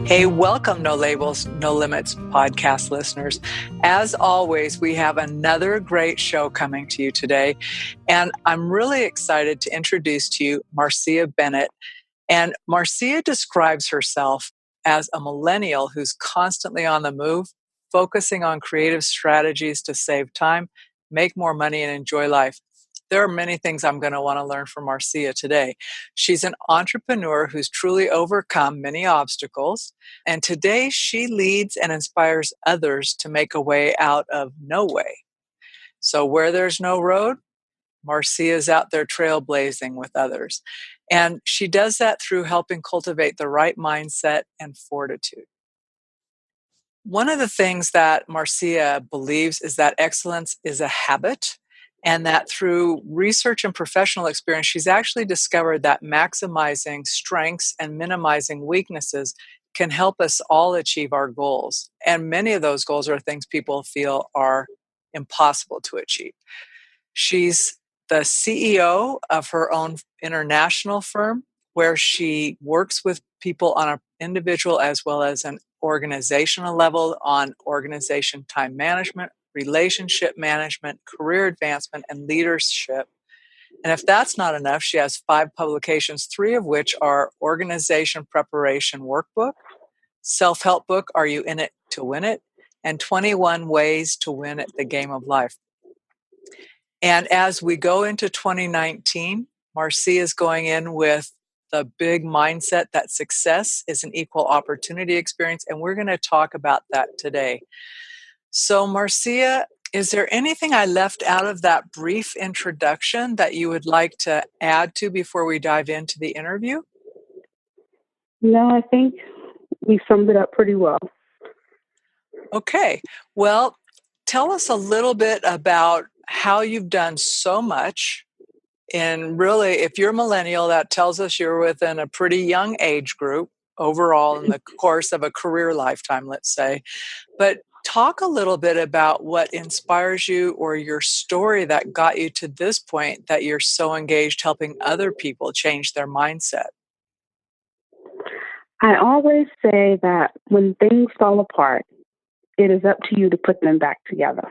Hey, welcome, No Labels, No Limits podcast listeners. As always, we have another great show coming to you today. And I'm really excited to introduce to you Marcia Bennett. And Marcia describes herself as a millennial who's constantly on the move, focusing on creative strategies to save time, make more money, and enjoy life. There are many things I'm going to want to learn from Marcia today. She's an entrepreneur who's truly overcome many obstacles. And today she leads and inspires others to make a way out of no way. So where there's no road, Marcia's out there trailblazing with others. And she does that through helping cultivate the right mindset and fortitude. One of the things that Marcia believes is that excellence is a habit, and that through research and professional experience, she's actually discovered that maximizing strengths and minimizing weaknesses can help us all achieve our goals. And many of those goals are things people feel are impossible to achieve. She's the CEO of her own international firm, where she works with people on an individual as well as an organizational level on organization time management, relationship management, career advancement, and leadership. And if that's not enough, she has 5 publications, 3 of which are Organization Preparation Workbook, Self-Help Book, Are You In It to Win It? And 21 Ways to Win at the Game of Life. And as we go into 2019, Marcia is going in with the big mindset that success is an equal opportunity experience, and we're going to talk about that today. So, Marcia, is there anything I left out of that brief introduction that you would like to add to before we dive into the interview? No, I think we summed it up pretty well. Okay. Well, tell us a little bit about how you've done so much. And really, if you're millennial, that tells us you're within a pretty young age group overall in the course of a career lifetime, let's say. But talk a little bit about what inspires you or your story that got you to this point that you're so engaged helping other people change their mindset. I always say that when things fall apart, it is up to you to put them back together.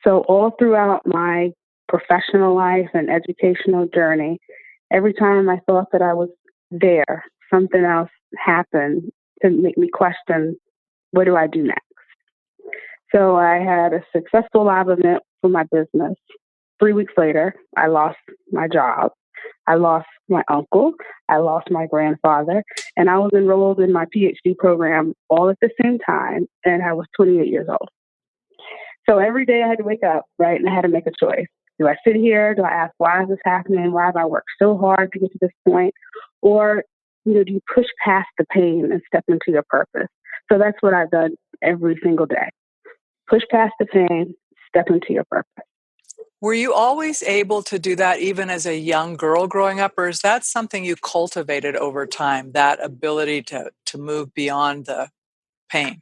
So all throughout my professional life and educational journey, every time I thought that I was there, something else happened to make me question, what do I do next? So I had a successful live event for my business. 3 weeks later, I lost my job. I lost my uncle. I lost my grandfather. And I was enrolled in my PhD program all at the same time. And I was 28 years old. So every day I had to wake up, right? And I had to make a choice. Do I sit here? Do I ask, why is this happening? Why have I worked so hard to get to this point? Or, do you push past the pain and step into your purpose? So that's what I've done every single day. Push past the pain, step into your purpose. Were you always able to do that even as a young girl growing up, or is that something you cultivated over time, that ability to move beyond the pain?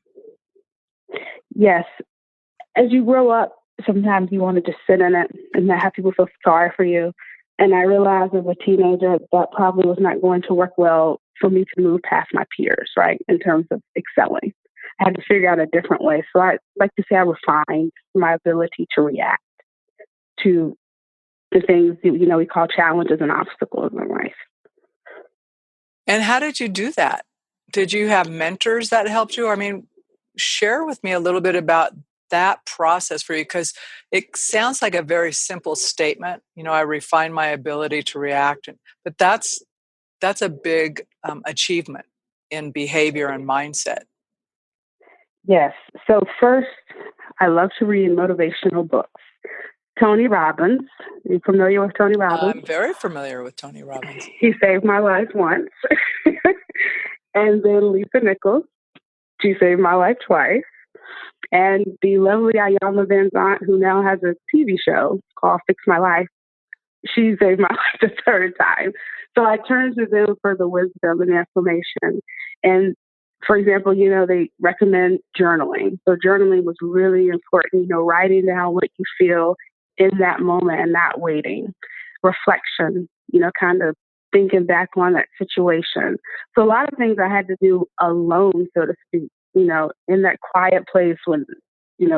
Yes. As you grow up, sometimes you want to just sit in it and not have people feel sorry for you. And I realized as a teenager that probably was not going to work well for me to move past my peers, right, in terms of excelling. I had to figure out a different way. So I like to say I refined my ability to react to the things, we call challenges and obstacles in life. And how did you do that? Did you have mentors that helped you? I mean, share with me a little bit about that process for you, because it sounds like a very simple statement. I refine my ability to react, but that's a big achievement in behavior and mindset. Yes. So first, I love to read motivational books. Tony Robbins. Are you familiar with Tony Robbins? I'm very familiar with Tony Robbins. He saved my life once. And then Lisa Nichols. She saved my life twice. And the lovely Ayala Van Zant, who now has a TV show called Fix My Life, she saved my life the 3rd time. So I turned to them for the wisdom and information. And for example, they recommend journaling. So journaling was really important, writing down what you feel in that moment and not waiting. Reflection, kind of thinking back on that situation. So a lot of things I had to do alone, so to speak, in that quiet place when,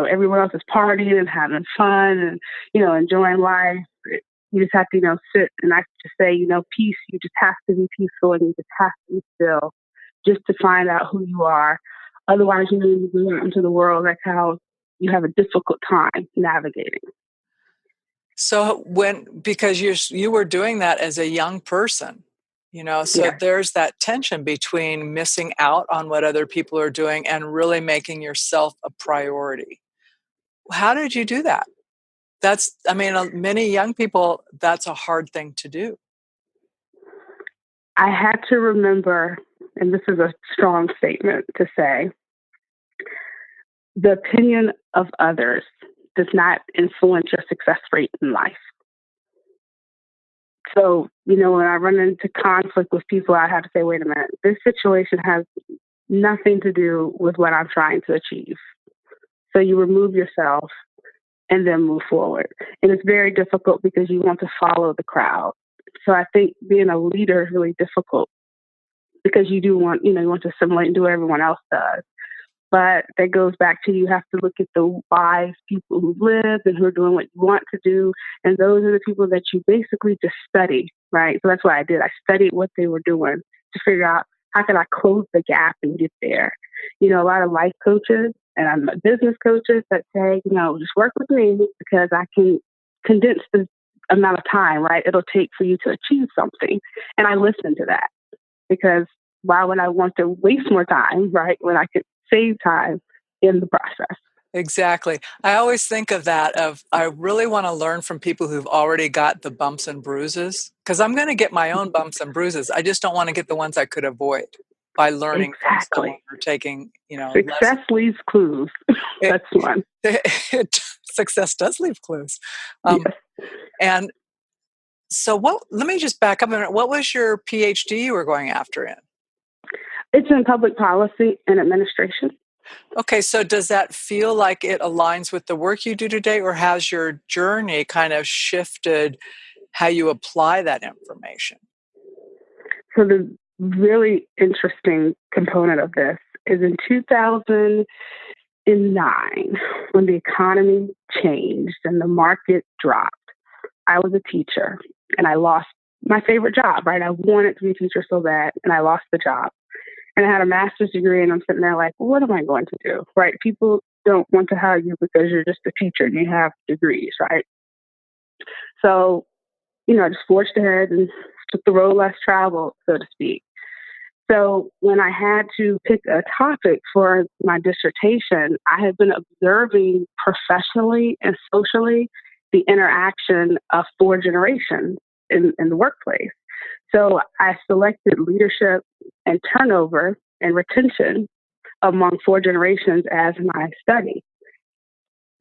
everyone else is partying and having fun and, enjoying life. You just have to, sit, and I just say, peace, you just have to be peaceful and you just have to be still just to find out who you are. Otherwise, you go out into the world, that's how you have a difficult time navigating. So because you were doing that as a young person, so Yeah. there's that tension between missing out on what other people are doing and really making yourself a priority. How did you do that? Many young people, that's a hard thing to do. I had to remember, and this is a strong statement to say, the opinion of others does not influence your success rate in life. So, when I run into conflict with people, I have to say, wait a minute, this situation has nothing to do with what I'm trying to achieve. So you remove yourself and then move forward. And it's very difficult because you want to follow the crowd. So I think being a leader is really difficult because you do want, you want to assimilate and do what everyone else does. But that goes back to, you have to look at the wise people who live and who are doing what you want to do. And those are the people that you basically just study, right? So that's what I did. I studied what they were doing to figure out how can I close the gap and get there. A lot of life coaches and I'm business coaches that say, just work with me because I can condense the amount of time, right, it'll take for you to achieve something. And I listen to that because why would I want to waste more time, right, when I could save time in the process? Exactly. I always think of that I really want to learn from people who've already got the bumps and bruises because I'm going to get my own bumps and bruises. I just don't want to get the ones I could avoid by learning from someone Exactly. or taking, Success lessons. leaves clues. That's one. Success does leave clues. Yes. And so let me just back up a minute. What was your PhD you were going after in? It's in public policy and administration. Okay, so does that feel like it aligns with the work you do today, or has your journey kind of shifted how you apply that information? So the really interesting component of this is in 2009, when the economy changed and the market dropped, I was a teacher and I lost my favorite job, right? I wanted to be a teacher so bad and I lost the job. And I had a master's degree and I'm sitting there like, what am I going to do, right? People don't want to hire you because you're just a teacher and you have degrees, right? So, I just forged ahead and took the road less traveled, so to speak. So when I had to pick a topic for my dissertation, I had been observing professionally and socially the interaction of four generations in the workplace. So I selected leadership and turnover and retention among four generations as my study.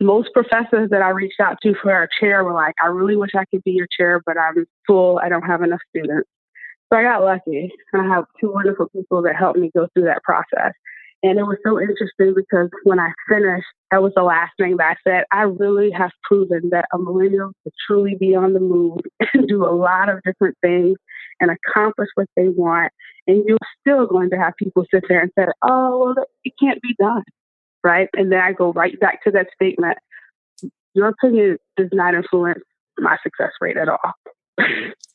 Most professors that I reached out to for our chair were like, I really wish I could be your chair, but I'm full. I don't have enough students. So I got lucky. I have two wonderful people that helped me go through that process. And it was so interesting because when I finished, that was the last thing that I said. I really have proven that a millennial could truly be on the move and do a lot of different things and accomplish what they want. And you're still going to have people sit there and say, oh, well, it can't be done. Right. And then I go right back to that statement. Your opinion does not influence my success rate at all.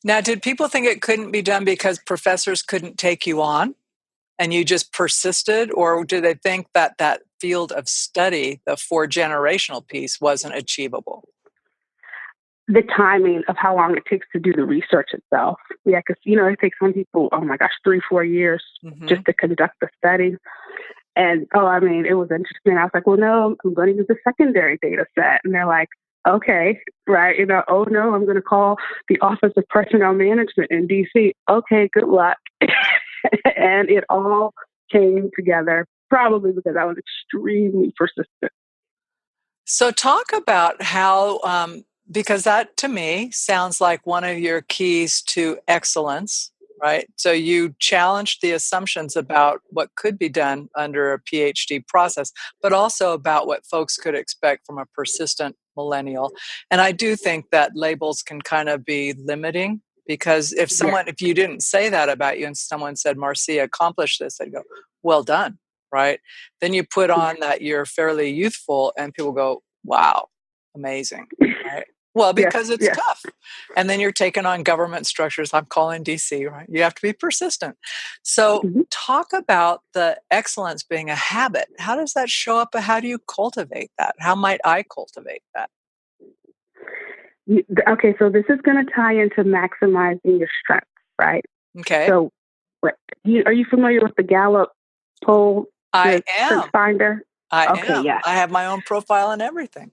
Now, did people think it couldn't be done because professors couldn't take you on and you just persisted? Or do they think that that field of study, the four generational piece, wasn't achievable? The timing of how long it takes to do the research itself. Yeah, because, it takes some people, 3-4 years just to conduct the study. And, it was interesting. I was like, well, no, I'm going to use a secondary data set. And they're like, okay, right. Oh, no, I'm going to call the Office of Personnel Management in DC. Okay, good luck. And it all came together, probably because I was extremely persistent. So talk about how, because that to me sounds like one of your keys to excellence, right? So you challenged the assumptions about what could be done under a PhD process, but also about what folks could expect from a persistent millennial. And I do think that labels can kind of be limiting Because if Yes. if you didn't say that about you and someone said, Marcia accomplished this, I'd go, well done, right? Then you put on that you're fairly youthful and people go, wow, amazing, right? Well, Yes. because it's Yes. tough. And then you're taking on government structures. I'm calling DC, right? You have to be persistent. So Mhm. talk about the excellence being a habit. How does that show up? How do you cultivate that? How might I cultivate that? Okay, so this is going to tie into maximizing your strengths, right? Okay. So, are you familiar with the Gallup poll, I the Strengths am. Finder? I Okay, am. yes. I have my own profile and everything.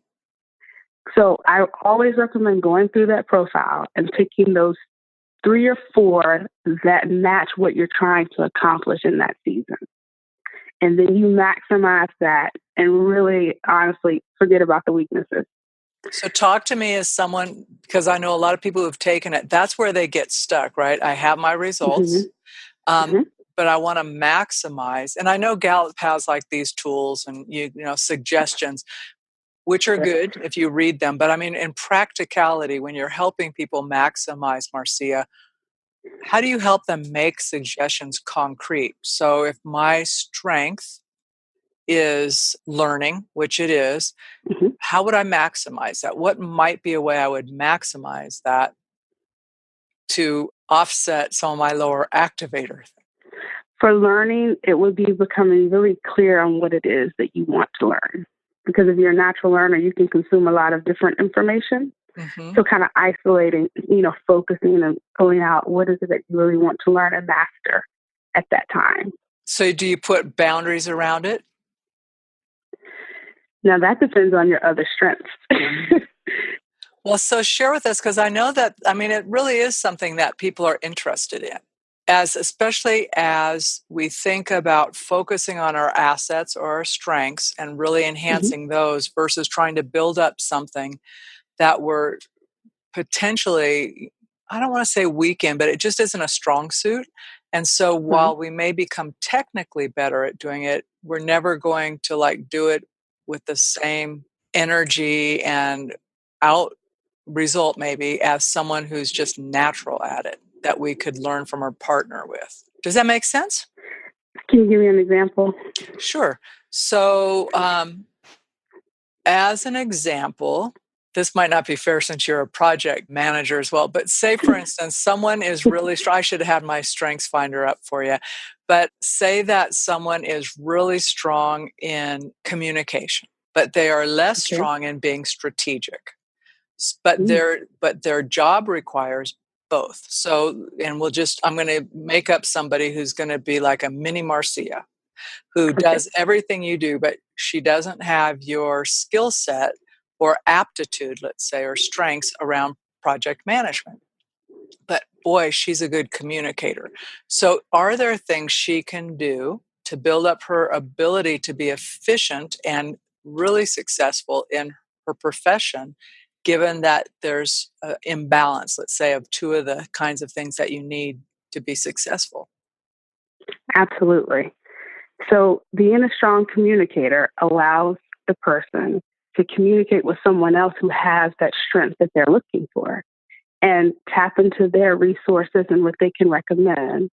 So I always recommend going through that profile and picking those 3 or 4 that match what you're trying to accomplish in that season. And then you maximize that and really honestly forget about the weaknesses. So talk to me as someone, because I know a lot of people who've taken it, that's where they get stuck, right? I have my Hmm. results, um, Hmm. but I want to maximize. And I know Gallup has like these tools and suggestions, which are Yes. good if you read them. But I mean, in practicality, when you're helping people maximize, Marcia, how do you help them make suggestions concrete? So if my strength is learning, which it is, Hmm. how would I maximize that? What might be a way I would maximize that to offset some of my lower activator? For learning, it would be becoming really clear on what it is that you want to learn. Because if you're a natural learner, you can consume a lot of different information. Hmm. So kind of isolating, focusing and pulling out what is it that you really want to learn and master at that time. So do you put boundaries around it? Now that depends on your other strengths. Well, so share with us, because I know that, I mean, it really is something that people are interested in, especially as we think about focusing on our assets or our strengths and really Hmm. enhancing those versus trying to build up something that we're potentially, I don't want to say weakened, but it just isn't a strong suit. And so Right. while we may become technically better at doing it, we're never going to like do it with the same energy and out result maybe as someone who's just natural at it that we could learn from or partner with. Does that make sense? Can you give me an example? Sure. So, as an example, this might not be fair since you're a project manager as well, but say, for instance, someone is really strong. I should have had my strengths finder up for you. But say that someone is really strong in communication, but they are less Okay. strong in being strategic. But Mm. their job requires both. So, and I'm going to make up somebody who's going to be like a mini Marcia who Okay. does everything you do, but she doesn't have your skill set or aptitude, let's say, or strengths around project management. But boy, she's a good communicator. So, are there things she can do to build up her ability to be efficient and really successful in her profession, given that there's an imbalance, let's say, of two of the kinds of things that you need to be successful? Absolutely. So being a strong communicator allows the person to communicate with someone else who has that strength that they're looking for and tap into their resources and what they can recommend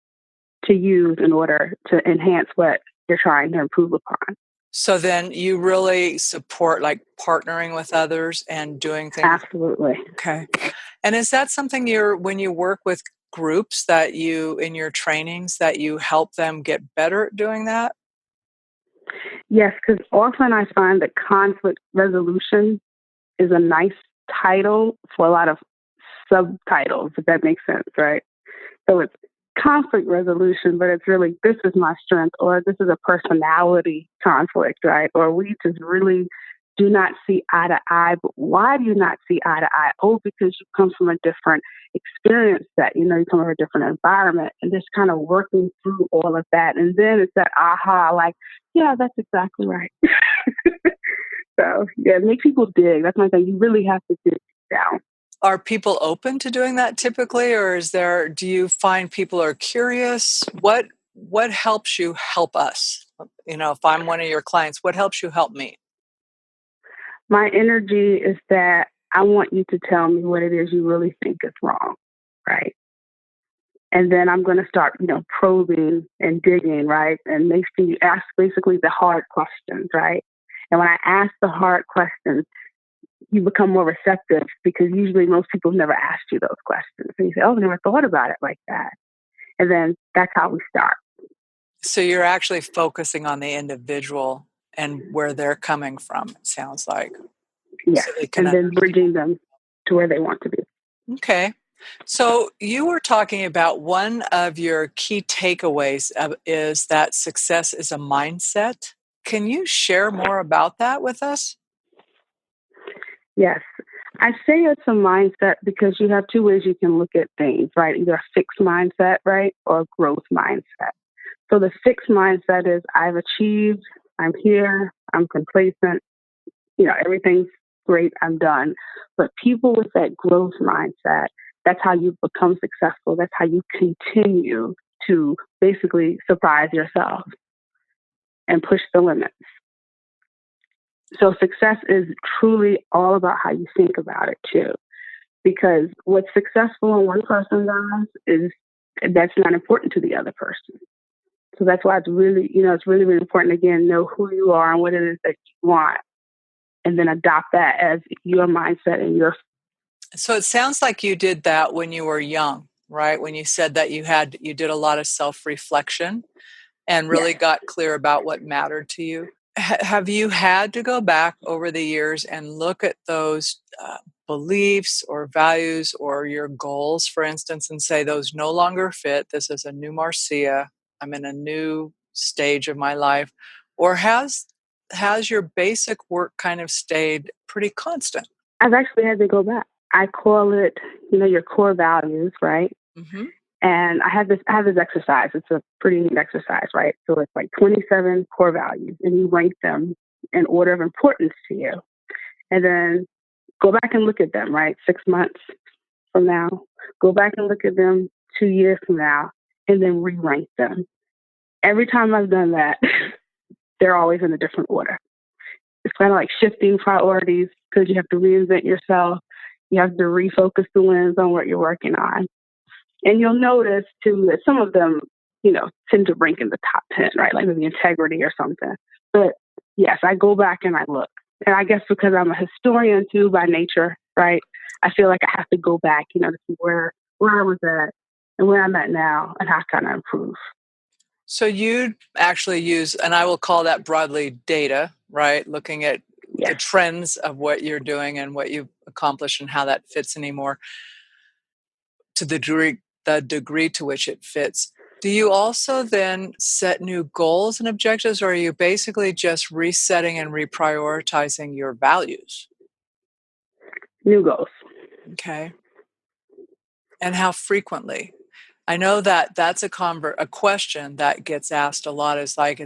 to use in order to enhance what you're trying to improve upon. So then you really support like partnering with others and doing things. Absolutely. Okay. And is that something when you work with groups that in your trainings, that you help them get better at doing that? Yes, because often I find that conflict resolution is a nice title for a lot of subtitles, if that makes sense, right? So it's conflict resolution, but it's really this is my strength, or this is a personality conflict, right? Or we just really do not see eye to eye. But why do you not see eye to eye? Oh, because you come from a different experience set. You come from a different environment, and just kind of working through all of that. And then it's that aha, like, yeah, that's exactly right. So, yeah, make people dig. That's my thing. You really have to dig down. Are people open to doing that typically, or do you find people are curious? What helps you help us? If I'm one of your clients, what helps you help me? My energy is that I want you to tell me what it is you really think is wrong, right? And then I'm going to start, probing and digging, right? And make sure you ask basically the hard questions, right? And when I ask the hard questions, you become more receptive because usually most people have never asked you those questions. And you say, oh, I never thought about it like that. And then that's how we start. So you're actually focusing on the individual and where they're coming from, it sounds like. Yes. So they can And then bridging them to where they want to be. Okay. So you were talking about one of your key takeaways is that success is a mindset. Can you share more about that with us? Yes. I say it's a mindset because you have two ways you can look at things, right? Either a fixed mindset, right? Or a growth mindset. So the fixed mindset is I've achieved, I'm here, I'm complacent, everything's great, I'm done. But people with that growth mindset, that's how you become successful. That's how you continue to basically surprise yourself and push the limits. So success is truly all about how you think about it too. Because what's successful in one person's eyes is that's not important to the other person. So that's why it's really, it's really, really important, again, know who you are and what it is that you want, and then adopt that as your mindset and your. So it sounds like you did that when you were young, right? When you said that you did a lot of self-reflection and really got clear about what mattered to you. Have you had to go back over the years and look at those beliefs or values or your goals, for instance, and say those no longer fit? This is a new Marcia. I'm in a new stage of my life. Or has your basic work kind of stayed pretty constant? I've actually had to go back. I call it, your core values, right? Mm-hmm. And I have this exercise. It's a pretty neat exercise, right? So it's like 27 core values, and you rank them in order of importance to you. And then go back and look at them, right? 6 months from now. Go back and look at them 2 years from now, and then re-rank them. Every time I've done that, they're always in a different order. It's kind of like shifting priorities because you have to reinvent yourself. You have to refocus the lens on what you're working on. And you'll notice, too, that some of them, tend to rank in the top 10, right? Like maybe integrity or something. But yes, I go back and I look. And I guess because I'm a historian, too, by nature, right? I feel like I have to go back, to see where I was at and where I'm at now and how can I improve. So you actually use, and I will call that broadly data, right? Looking at the trends of what you're doing and what you've accomplished and how that fits anymore to the degree to which it fits. Do you also then set new goals and objectives, or are you basically just resetting and reprioritizing your values? New goals. Okay. And how frequently? I know that that's a question that gets asked a lot is like,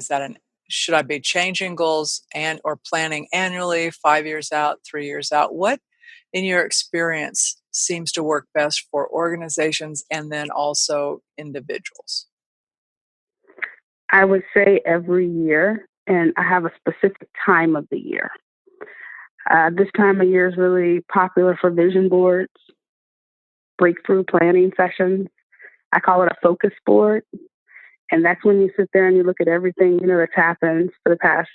should I be changing goals or planning annually, 5 years out, 3 years out? What, in your experience, seems to work best for organizations and then also individuals? I would say every year, and I have a specific time of the year. This time of year is really popular for vision boards, breakthrough planning sessions. I call it a focus board. And that's when you sit there and you look at everything, that's happened for the past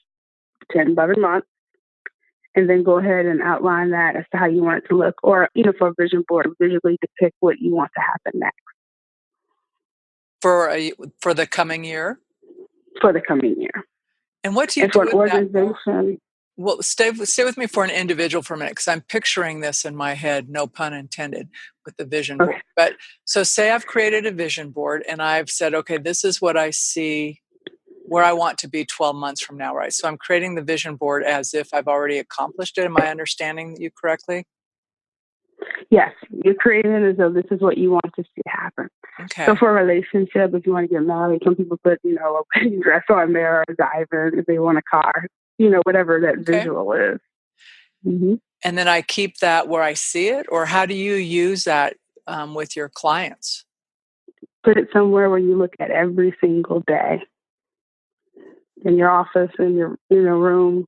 10, 11 months, and then go ahead and outline that as to how you want it to look. Or, for a vision board, visually depict what you want to happen next. For the coming year? For the coming year. And what do you do for an with organization? Well, stay with me for an individual for a minute, because I'm picturing this in my head, no pun intended, with the vision board. But so say I've created a vision board and I've said, okay, this is what I see where I want to be 12 months from now, right? So I'm creating the vision board as if I've already accomplished it. Am I understanding you correctly? Yes, you're creating it as though this is what you want to see happen. Okay. So for a relationship, if you want to get married, some people put, a wedding dress on there, or diamond, if they want a car, whatever that visual is. Mm-hmm. And then I keep that where I see it, or how do you use that with your clients? Put it somewhere where you look at every single day. In your office, in your room,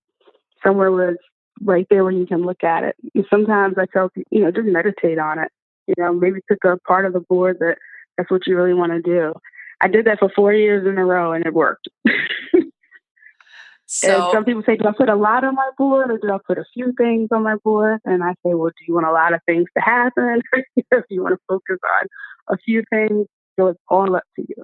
somewhere where it's right there where you can look at it. And sometimes I tell people, just meditate on it. Maybe pick a part of the board that That's what you really want to do. I did that for 4 years in a row and it worked. And So some people say, do I put a lot on my board or do I put a few things on my board? And I say, well, do you want a lot of things to happen? If you want to focus on a few things, so it's all up to you.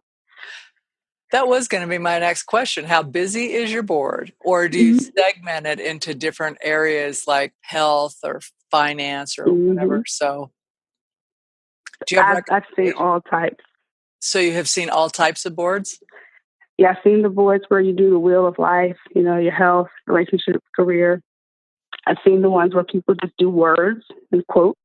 that was going to be my next question. How busy is your board? Or do you segment it into different areas like health or finance or whatever? So do you have I've seen recommendations? all types. So you have seen all types of boards? Yeah, I've seen the boards where you do the wheel of life, your health, relationship, career. I've seen the ones where people just do words and quotes.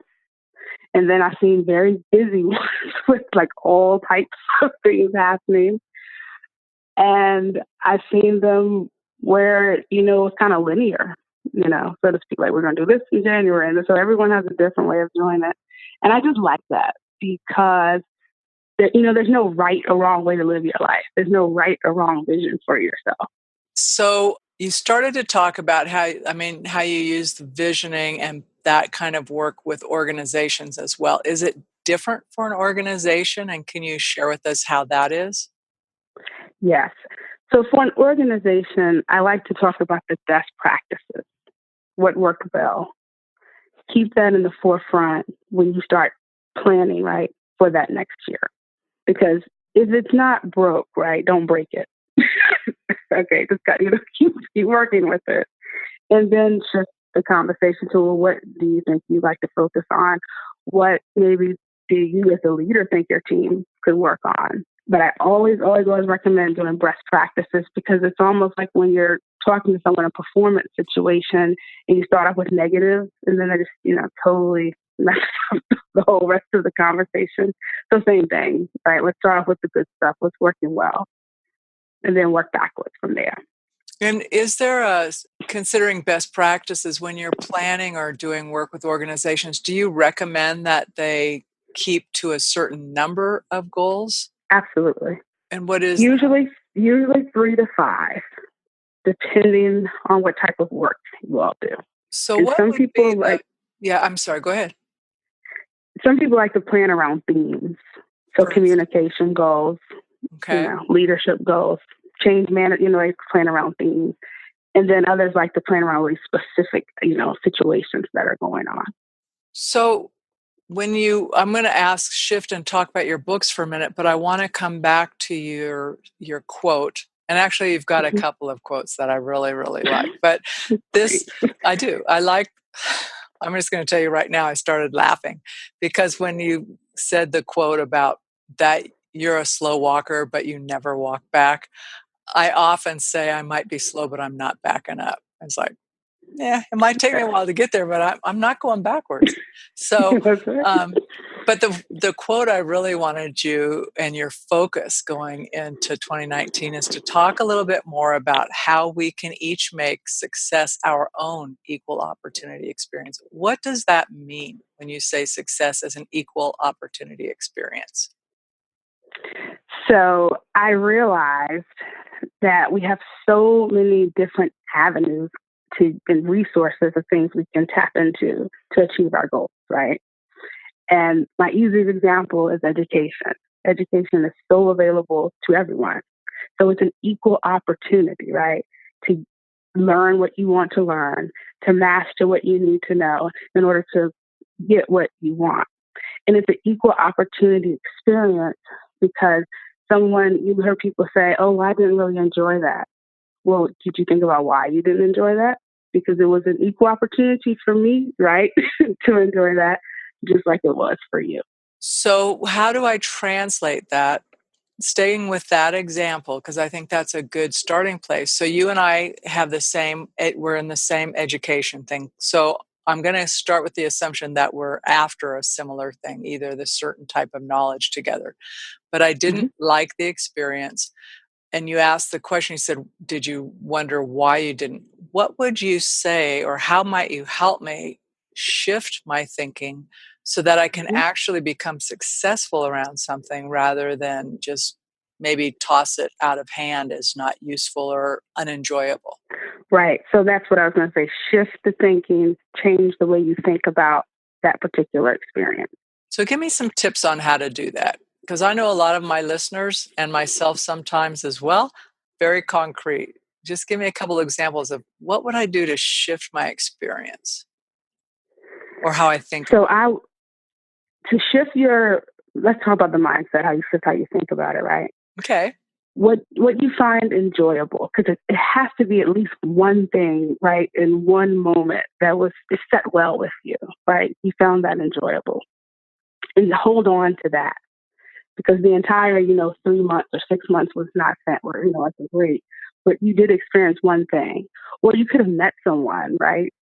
And then I've seen very busy ones with like all types of things happening. And I've seen them where, it's kind of linear, so to speak, like we're going to do this in January. And so everyone has a different way of doing it. And I just like that because, there's no right or wrong way to live your life. There's no right or wrong vision for yourself. So you started to talk about how you use the visioning and that kind of work with organizations as well. Is it different for an organization? And can you share with us how that is? Yes. So for an organization, I like to talk about the best practices, what worked well. Keep that in the forefront when you start planning, right, for that next year. Because if it's not broke, right, don't break it. Okay, just got keep working with it. And then shift the conversation to, well, what do you think you'd like to focus on? What maybe do you as a leader think your team could work on? But I always recommend doing best practices because it's almost like when you're talking to someone in a performance situation and you start off with negative and then they just, totally mess up the whole rest of the conversation. So same thing, right? Let's start off with the good stuff, what's working well, and then work backwards from there. And is there considering best practices when you're planning or doing work with organizations, do you recommend that they keep to a certain number of goals? Absolutely. And what is usually 3 to 5, depending on what type of work you all do. So and what some would people be I'm sorry, go ahead. Some people like to plan around themes. So communication goals, Okay. Leadership goals, change management, they plan around themes. And then others like to plan around really specific, situations that are going on. So I'm going to shift and talk about your books for a minute, but I want to come back to your quote. And actually, you've got a couple of quotes that I really, really like. But this, I do. I'm just going to tell you right now, I started laughing because when you said the quote about that you're a slow walker, but you never walk back, I often say I might be slow, but I'm not backing up. It's like, yeah, it might take me a while to get there, but I'm not going backwards. So, but the quote I really wanted you and your focus going into 2019 is to talk a little bit more about how we can each make success our own equal opportunity experience. What does that mean when you say success as an equal opportunity experience? So I realized that we have so many different avenues and resources of things we can tap into to achieve our goals, right? And my easiest example is education. Education is so available to everyone. So it's an equal opportunity, right? To learn what you want to learn, to master what you need to know in order to get what you want. And it's an equal opportunity experience because you heard people say, oh, I didn't really enjoy that. Well, did you think about why you didn't enjoy that? Because it was an equal opportunity for me, right, to enjoy that, just like it was for you. So how do I translate that? Staying with that example, because I think that's a good starting place. So you and I have we're in the same education thing. So I'm going to start with the assumption that we're after a similar thing, either the certain type of knowledge together. But I didn't like the experience. And you asked the question, you said, did you wonder why you didn't? What would you say, or how might you help me shift my thinking so that I can actually become successful around something rather than just maybe toss it out of hand as not useful or unenjoyable? Right. So that's what I was going to say. Shift the thinking, change the way you think about that particular experience. So give me some tips on how to do that. Because I know a lot of my listeners and myself sometimes as well, very concrete. Just give me a couple of examples of what would I do to shift my experience or how I think So about to shift let's talk about the mindset, how you shift, how you think about it, right? it. Okay. What you find enjoyable, because it has to be at least one thing, right, in one moment it set well with you, right? You found that enjoyable, and hold on to that, because the entire 3 months or 6 months was not spent where it's great, but you did experience one thing, or you could have met someone, right,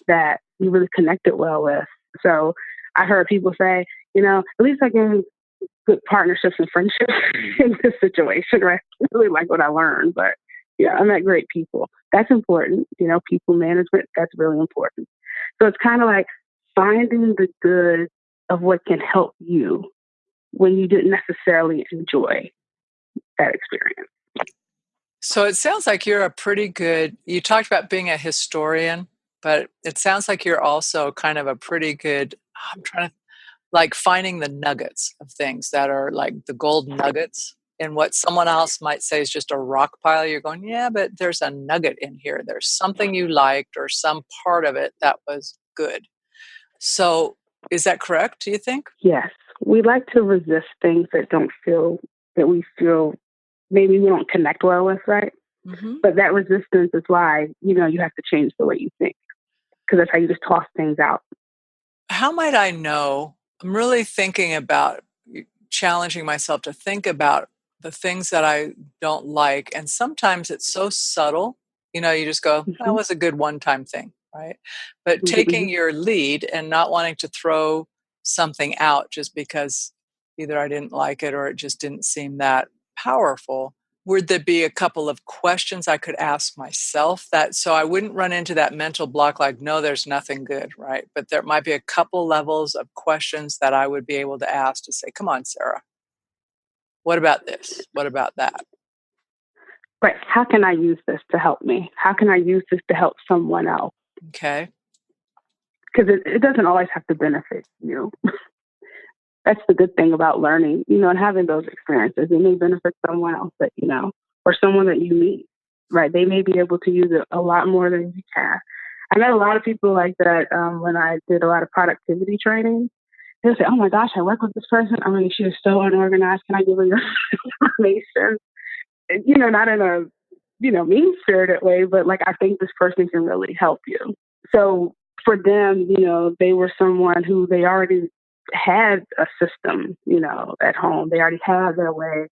that you really connected well with. So I heard people say, at least I gained good partnerships and friendships in this situation, right? I really like what I learned, but yeah, I met great people. That's important. People management, that's really important. So it's kind of like finding the good of what can help you when you didn't necessarily enjoy that experience. So it sounds like you're you talked about being a historian, but it sounds like you're also kind of a pretty good, I'm trying to, like finding the nuggets of things that are like the gold nuggets in what someone else might say is just a rock pile. You're going, yeah, but there's a nugget in here. There's something you liked or some part of it that was good. So is that correct, do you think? Yes. We like to resist things that we feel maybe we don't connect well with, right? Mm-hmm. But that resistance is why, you have to change the way you think, because that's how you just toss things out. How might I know? I'm really thinking about challenging myself to think about the things that I don't like. And sometimes it's so subtle, you just go, that Mm-hmm. was a good one time thing, right? But Mm-hmm. taking your lead and not wanting to throw something out just because either I didn't like it or it just didn't seem that powerful. Would there be a couple of questions I could ask myself that so I wouldn't run into that mental block like, no, there's nothing good, right? But there might be a couple levels of questions that I would be able to ask to say, come on, Sarah, what about this? What about that? Right. How can I use this to help me? How can I use this to help someone else? Okay. Because it doesn't always have to benefit you. That's the good thing about learning, and having those experiences. It may benefit someone else that or someone that you meet, right? They may be able to use it a lot more than you can. I met a lot of people like that when I did a lot of productivity training. They'll say, "Oh my gosh, I work with this person. I mean, she is so unorganized. Can I give her your information?" And, not in a mean spirited way, but like I think this person can really help you. So for them, they were someone who they already had a system, at home. They already had their way,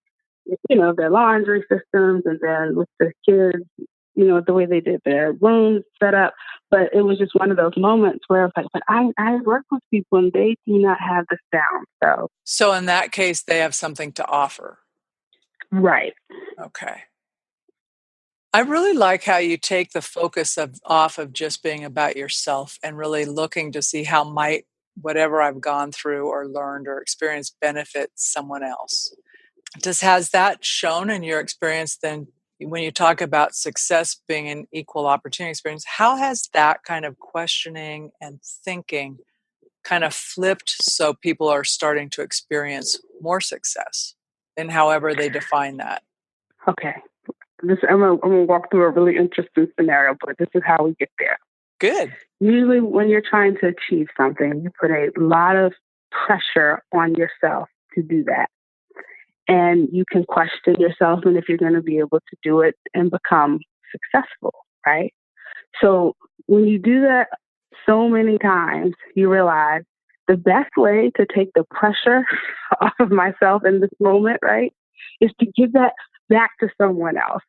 their laundry systems, and then with the kids, the way they did their rooms set up. But it was just one of those moments where I was like, but I work with people and they do not have this down. So in that case, they have something to offer. Right. Okay. I really like how you take the focus off of just being about yourself and really looking to see how might whatever I've gone through or learned or experienced benefit someone else. Has that shown in your experience then when you talk about success being an equal opportunity experience, how has that kind of questioning and thinking kind of flipped so people are starting to experience more success in however they define that? Okay. I'm gonna walk through a really interesting scenario, but this is how we get there. Good. Usually, when you're trying to achieve something, you put a lot of pressure on yourself to do that. And you can question yourself and if you're going to be able to do it and become successful, right? So when you do that so many times, you realize the best way to take the pressure off of myself in this moment, right, is to give that back to someone else,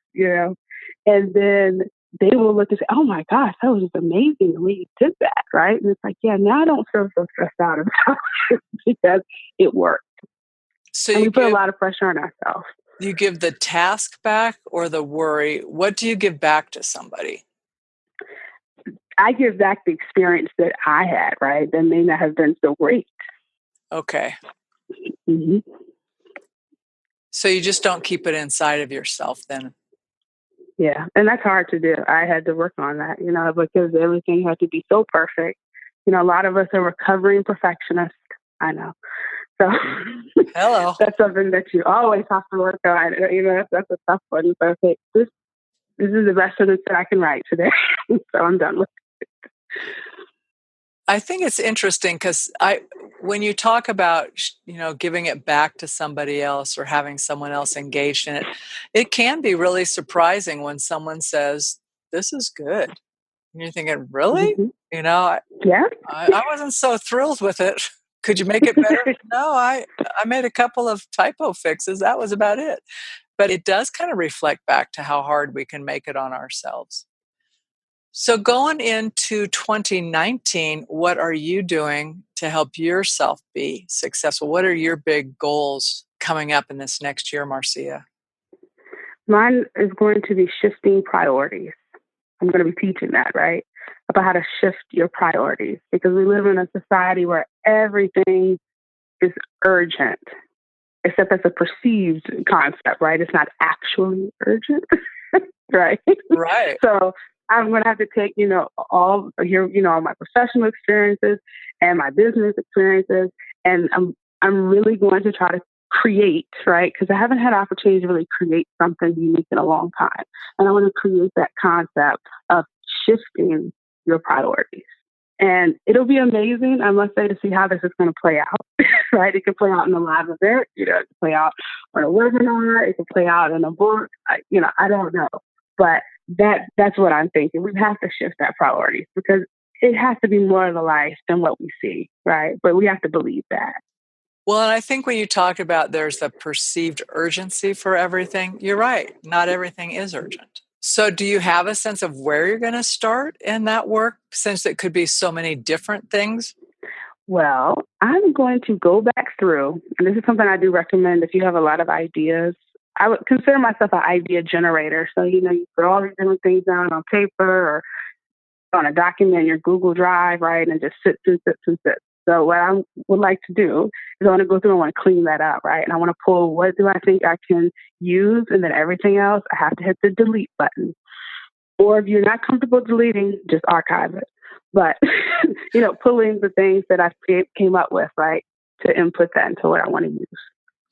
and then they will look and say, "Oh my gosh, that was just amazing the way you did that," right? And it's like, yeah, now I don't feel so stressed out about it because it worked. So And we put a lot of pressure on ourselves. you give the task back or the worry? What do you give back to somebody? I give back the experience that I had, right? That may not have been so great. Okay. Mm-hmm. So you just don't keep it inside of yourself then. Yeah. And that's hard to do. I had to work on that, because everything had to be so perfect. A lot of us are recovering perfectionists. I know. So Hello. that's something that you always have to work on. That's a tough one. So okay, this is the best sentence that I can write today. So I'm done with I think it's interesting because when you talk about, giving it back to somebody else or having someone else engaged in it, it can be really surprising when someone says, "This is good." And you're thinking, "Really?" it. You know, I, Yeah. I wasn't so thrilled with it. Could you make it better? No, I made a couple of typo fixes. That was about it. But it does kind of reflect back to how hard we can make it on ourselves. So going into 2019, what are you doing to help yourself be successful? What are your big goals coming up in this next year, Marcia? Mine is going to be shifting priorities. I'm going to be teaching that, right? About how to shift your priorities because we live in a society where everything is urgent, except as a perceived concept, right? It's not actually urgent, right? Right. So I'm going to have to take, all my professional experiences and my business experiences, and I'm really going to try to create, right? Because I haven't had opportunity to really create something unique in a long time, and I want to create that concept of shifting your priorities. And it'll be amazing, I must say, to see how this is going to play out, right? It could play out in a live event, it could play out on a webinar, it could play out in a book, I don't know. But that's what I'm thinking. We have to shift that priorities because it has to be more of a life than what we see, right? But we have to believe that. Well, and I think when you talk about there's a perceived urgency for everything, you're right. Not everything is urgent. So, do you have a sense of where you're going to start in that work since it could be so many different things? Well, I'm going to go back through, and this is something I do recommend if you have a lot of ideas. I would consider myself an idea generator. So, you put all these different things down on paper or on a document in your Google Drive, right? And just sits and sits and sits. So what I would like to do is I want to go through and I want to clean that up, right? And I want to pull what do I think I can use, and then everything else, I have to hit the delete button. Or if you're not comfortable deleting, just archive it. But, pulling the things that I came up with, right, to input that into what I want to use.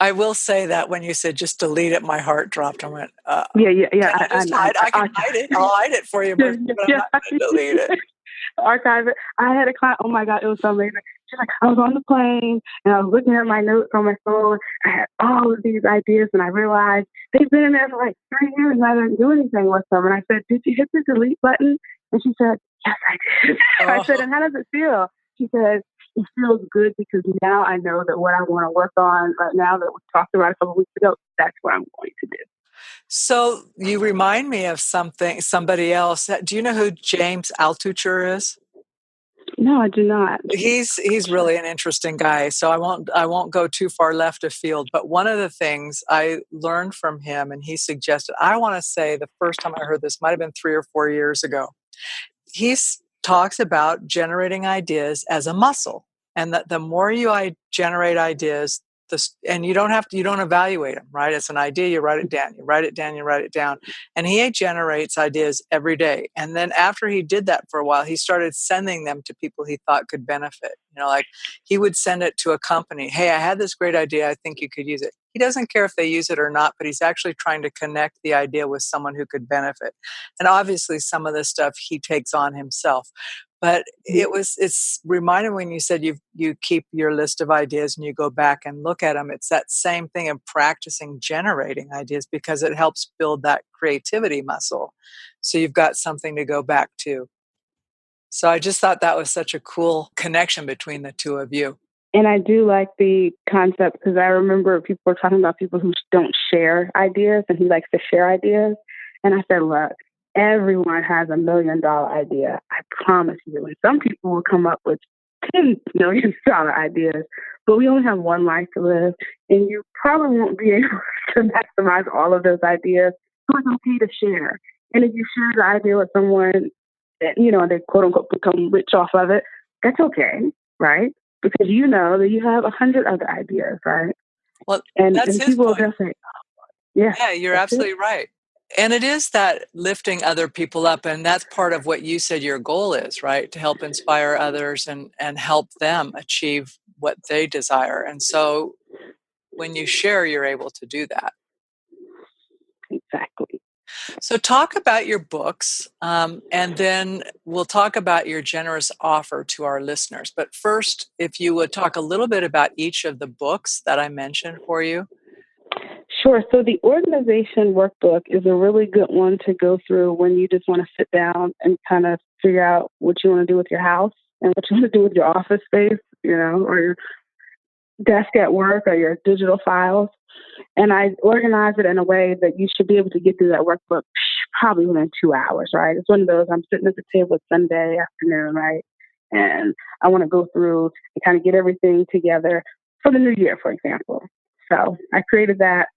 I will say that when you said just delete it, my heart dropped. I went, Yeah. can I just hide? I can hide it. I'll hide it for you, Yeah, Marcia, but I'm yeah. not going to delete it. Archive it. I had a client. Oh my God, it was so amazing. She's like, I was on the plane and I was looking at my notes on my phone. I had all of these ideas, and I realized they've been in there for like 3 years and I didn't do anything with them. And I said, "Did you hit the delete button?" And she said, "Yes, I did." I said, "And how does it feel?" She said, "It feels good because now I know that what I want to work on right now that we talked about a couple of weeks ago, that's what I'm going to do." So you remind me of somebody else. Do you know who James Altucher is? No, I do not. He's really an interesting guy. So I won't go too far left of field. But one of the things I learned from him, and he suggested, I want to say the first time I heard this might have been 3 or 4 years ago. He talks about generating ideas as a muscle, and that the more generate ideas, and you don't evaluate them, right? It's an idea, you write it down, you write it down, you write it down. And he generates ideas every day. And then after he did that for a while, he started sending them to people he thought could benefit. Like he would send it to a company. Hey, I had this great idea. I think you could use it. He doesn't care if they use it or not, but he's actually trying to connect the idea with someone who could benefit. And obviously some of this stuff he takes on himself. But it's reminding when you said you keep your list of ideas and you go back and look at them. It's that same thing of practicing generating ideas because it helps build that creativity muscle. So you've got something to go back to. So I just thought that was such a cool connection between the two of you. And I do like the concept because I remember people were talking about people who don't share ideas, and he likes to share ideas. And I said, look, everyone has $1 million idea. I promise you. And some people will come up with $10 million ideas, but we only have one life to live. And you probably won't be able to maximize all of those ideas. So it's okay to share. And if you share the idea with someone, that, they quote unquote become rich off of it, that's okay, right? Because you know that you have 100 other ideas, right? Well, And that's his people will point. just say, yeah, Yeah, you're that's it. absolutely right. And it is that lifting other people up. And that's part of what you said your goal is, right? To help inspire others and help them achieve what they desire. And so when you share, you're able to do that. Exactly. So talk about your books, and then we'll talk about your generous offer to our listeners. But first, if you would talk a little bit about each of the books that I mentioned for you. Sure. So the organization workbook is a really good one to go through when you just want to sit down and kind of figure out what you want to do with your house and what you want to do with your office space, or your desk at work or your digital files. And I organize it in a way that you should be able to get through that workbook probably within 2 hours, right? It's one of those, I'm sitting at the table Sunday afternoon, right? And I want to go through and kind of get everything together for the new year, for example. So I created that,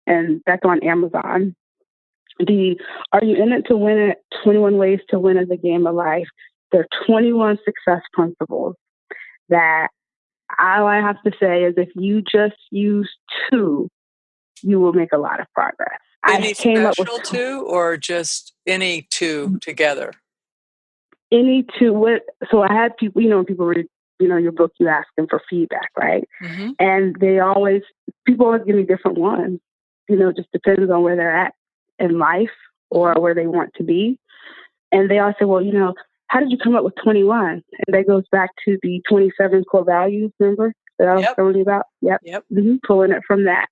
and that's on Amazon. The Are You In It to Win It? 21 Ways to Win as a Game of Life. There are 21 success principles that all I have to say is if you just use 2, you will make a lot of progress. Any I came up with special 2 or just any 2 together? any 2. So I had people, when people read, your book, you ask them for feedback, right? Mm-hmm. And people always give me different ones. Just depends on where they're at in life or where they want to be. And they all say, well, how did you come up with 21? And that goes back to the 27 core values, remember, that I was telling you about? Yep. Mm-hmm. Pulling it from that.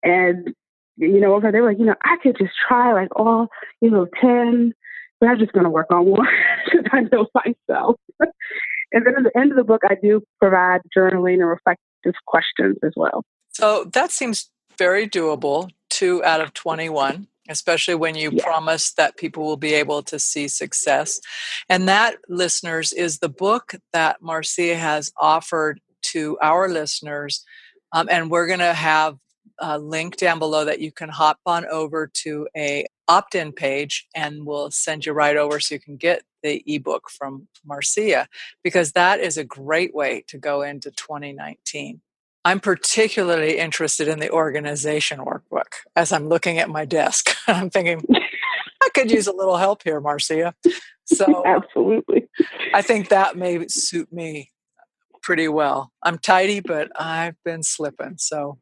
And, over there, I could just try like all, 10, but I'm just going to work on one because I know myself. And then at the end of the book, I do provide journaling and reflective questions as well. So that seems very doable, 2 out of 21, especially when you promise that people will be able to see success. And that, listeners, is the book that Marcia has offered to our listeners. And we're going to have a link down below that you can hop on over to a opt-in page, and we'll send you right over so you can get the ebook from Marcia, because that is a great way to go into 2019. I'm particularly interested in the organization workbook as I'm looking at my desk. I'm thinking, I could use a little help here, Marcia. So absolutely, I think that may suit me pretty well. I'm tidy, but I've been slipping. So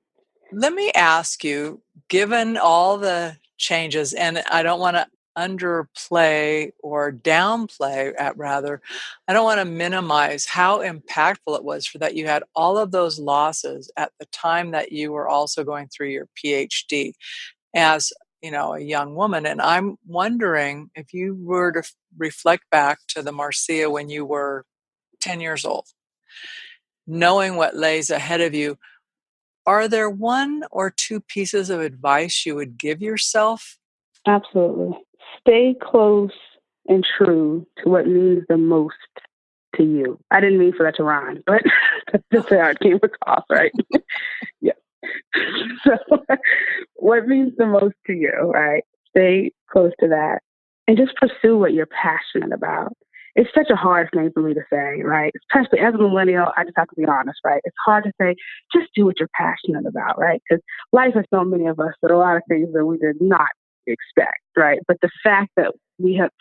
let me ask you, given all the changes, and I don't want to underplay or downplay I don't want to minimize how impactful it was for that you had all of those losses at the time that you were also going through your PhD as a young woman. And I'm wondering if you were to reflect back to the Marcia when you were 10 years old, knowing what lays ahead of you, are there 1 or 2 pieces of advice you would give yourself? Absolutely. Stay close and true to what means the most to you. I didn't mean for that to rhyme, but that's just how it came across, right? Yeah. So what means the most to you, right? Stay close to that and just pursue what you're passionate about. It's such a hard thing for me to say, right? Especially as a millennial, I just have to be honest, right? It's hard to say, just do what you're passionate about, right? Because life has so many of us, there are a lot of things that we did not expect, right? But the fact that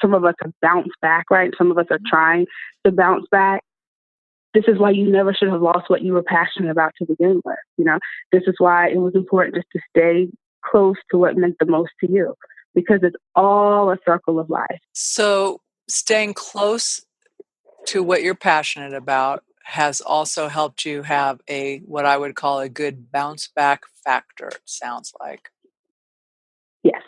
some of us have bounced back, right? Some of us are trying to bounce back. This is why you never should have lost what you were passionate about to begin with. This is why it was important just to stay close to what meant the most to you, because it's all a circle of life. So staying close to what you're passionate about has also helped you have what I would call a good bounce back factor, it sounds like. Yes.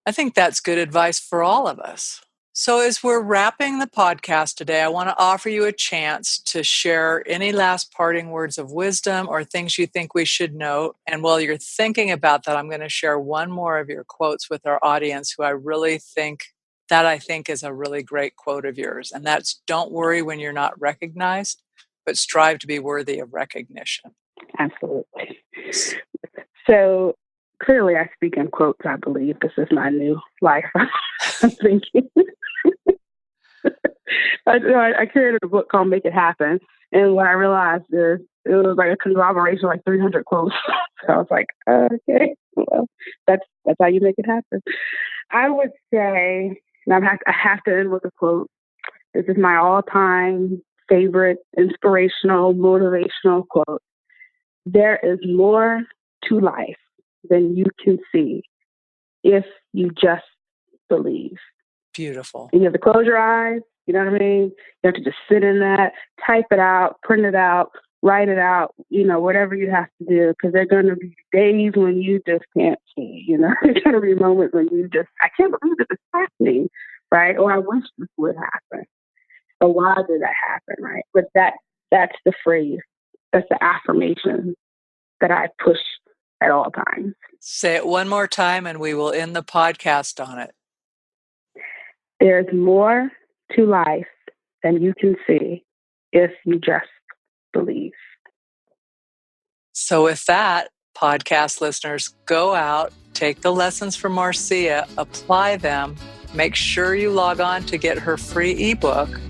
I think that's good advice for all of us. So as we're wrapping the podcast today, I want to offer you a chance to share any last parting words of wisdom or things you think we should know. And while you're thinking about that, I'm going to share 1 more of your quotes with our audience who I think is a really great quote of yours. And that's, don't worry when you're not recognized, but strive to be worthy of recognition. Absolutely. So clearly I speak in quotes, I believe. This is my new life. I'm thinking. I created a book called Make It Happen. And what I realized is it was like a conglomeration of like 300 quotes. So I was like, okay, well, that's how you make it happen. I would say, and I have to end with a quote. This is my all-time favorite inspirational, motivational quote. There is more to life than you can see if you just believe. Beautiful. And you have to close your eyes, you know what I mean? You have to just sit in that, type it out, print it out, write it out, whatever you have to do, because there are going to be days when you just can't see, There's going to be moments when you just, I can't believe that it's happening, right? Or I wish this would happen. Or why did that happen, right? But that's the phrase, that's the affirmation that I push at all times. Say it one more time and we will end the podcast on it. There's more to life than you can see if you just believe. So with that, podcast listeners, go out, take the lessons from Marcia, apply them, make sure you log on to get her free ebook,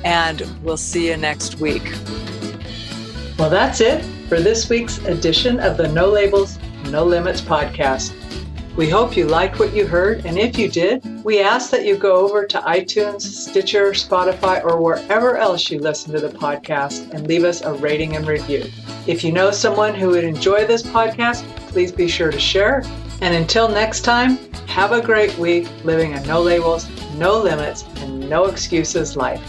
and we'll see you next week. Well, that's it for this week's edition of the No Labels, No Limits podcast. We hope you liked what you heard, and if you did, we ask that you go over to iTunes, Stitcher, Spotify, or wherever else you listen to the podcast and leave us a rating and review. If you know someone who would enjoy this podcast, please be sure to share. And until next time, have a great week living a no labels, no limits, and no excuses life.